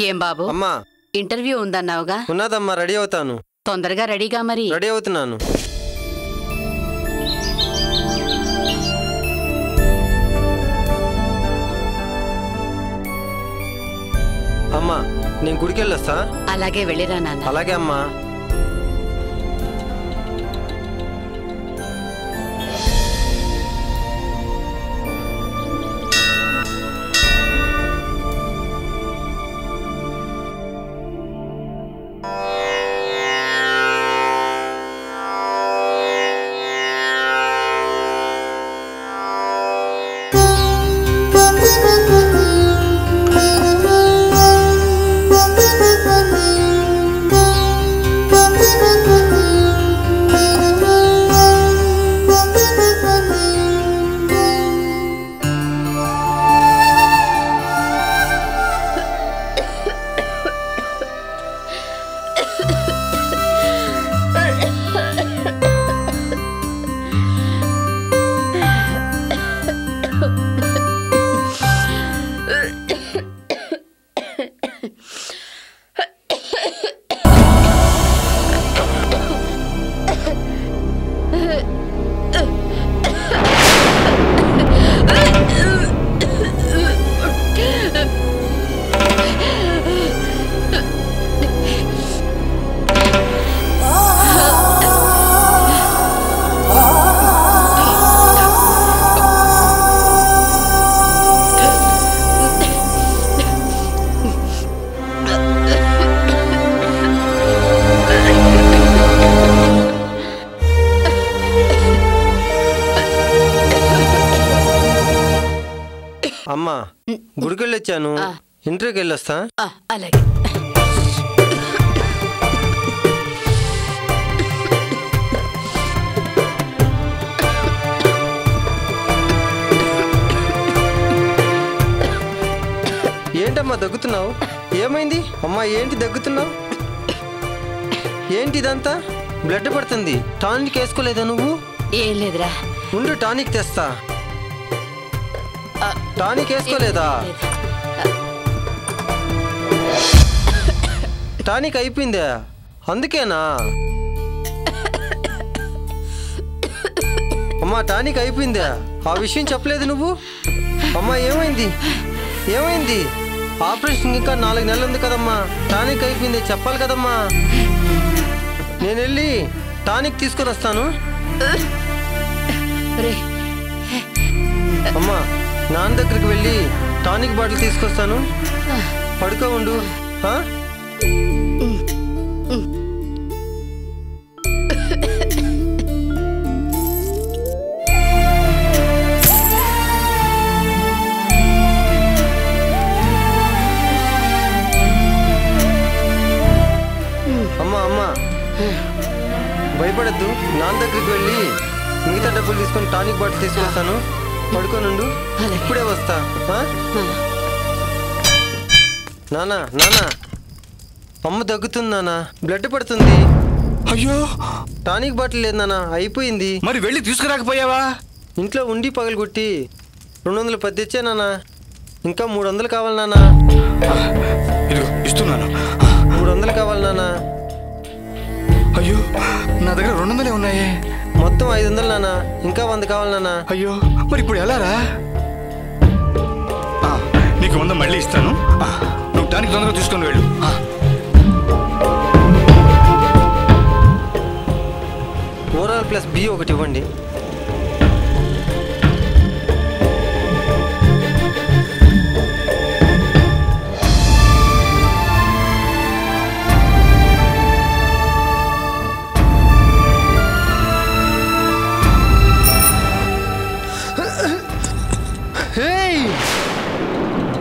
ఏం బాబు అమ్మా interview ఉందన్నావుగా? ఉన్నదమ్మా, ready అవుతాను. తొందరగా రెడీగా మరి. రెడీ అవుతున్నాను. అమ్మా నేను గుడికి వెళ్ళొస్తా. అలాగే వెళ్ళిరా నాన్న. అలాగే అమ్మా. అమ్మా గుడికి వెళ్ళొచ్చాను, ఇంటర్వ్యూకి వెళ్ళొస్తా. అలాగే. ఏంటమ్మా దగ్గుతున్నావు? ఏమైంది అమ్మా? ఏంటి దగ్గుతున్నావు? ఏంటి ఇదంతా? బ్లడ్ పడుతుంది. టానిక్ వేసుకోలేదా నువ్వు? ఏం లేదురా. ఉండు టానిక్ తెస్తా. టానిక్ వేసుకోలేదా? టానిక్ అయిపోయిందా? అందుకేనా అమ్మా టానిక్ అయిపోయిందా? ఆ విషయం చెప్పలేదు నువ్వు. అమ్మా ఏమైంది? ఏమైంది? ఆపరేషన్ ఇంకా 4 నెలలు ఉంది కదమ్మా. టానిక్ అయిపోయింది చెప్పాలి కదమ్మా. నేను వెళ్ళి టానిక్ తీసుకొని వస్తాను. అమ్మా నాన్న దగ్గరికి వెళ్ళి టానిక్ బాటిల్ తీసుకొస్తాను. పడుకో ఉండు. అమ్మా అమ్మా భయపడద్దు. నాన్న దగ్గరికి వెళ్ళి మిగతా డబ్బులు తీసుకొని టానిక్ బాటిల్ తీసుకొస్తాను. పడుకోనుండు, ఇప్పుడే వస్తా. నానా నానా అమ్మ దగ్గుతుంది నానా, బ్లడ్ పడుతుంది. అయ్యో టానిక్ బాటిల్ లేదు నానా, అయిపోయింది. మరి వెళ్ళి తీసుకురాకపోయావా? ఇంట్లో ఉండి పగలగొట్టి 210 తెచ్చా నానా. ఇంకా 300 కావాలి నానా. ఇదిగో ఇస్తున్నాను. 300 కావాలి నానా. అయ్యో నా దగ్గర 200 ఉన్నాయే. మొత్తం 500 నానా. ఇంకా 100 కావాలి నానా. అయ్యో మరి ఇప్పుడు ఎలారా? నీకు 100 మళ్ళీ ఇస్తాను. నువ్వు టానిక్ తొందరగా తీసుకొని వెళ్ళు. ఓరాల్ ప్లస్ బి ఒకటి ఇవ్వండి.